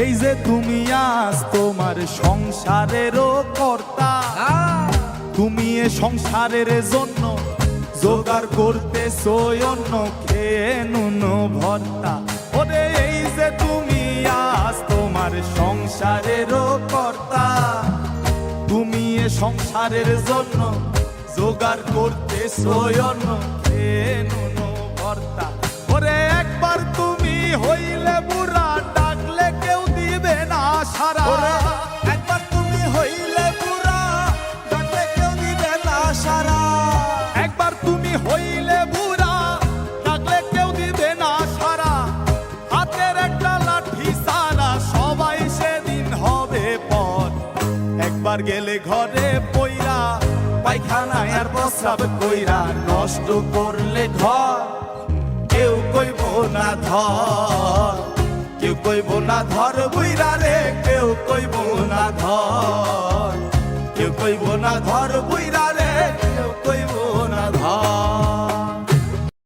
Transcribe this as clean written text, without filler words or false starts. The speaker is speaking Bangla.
এই যে তুমি আজ তোমার সংসারেরও কর্তা, তুমি এ সংসারের জন্য জোগাড় করতেছো অন্য খেয়ে নুন ভর্তা। ওরে এই যে তুমি আজ তোমার সংসারেরও কর্তা, তুমি এ সংসারের জন্য জোগাড় করতেছো অন্য খেয়ে নুন ভর্তা। ওরে একবার তুমি হইলে বুড়া, ডাকলে কেউ দিবে না সারা। একবার তুমি হইলে বুড়া, ডাকলে কেউ দিবে না সারা। একবার তুমি হইলে বুড়া, ডাকলে কেউ দিবে না সারা। হাতের একটা লাঠি সারা সবাই সেদিন হবে পর। একবার গেলে ঘরে পইরা, পায়খানায় আর প্রস্রাব কইরা, নষ্ট করলে ঘর কেউ কইব না ধর। কেউ কইব না ধর বুইরা রে, কেউ কইব না ধর, কেউ কইব না ধর।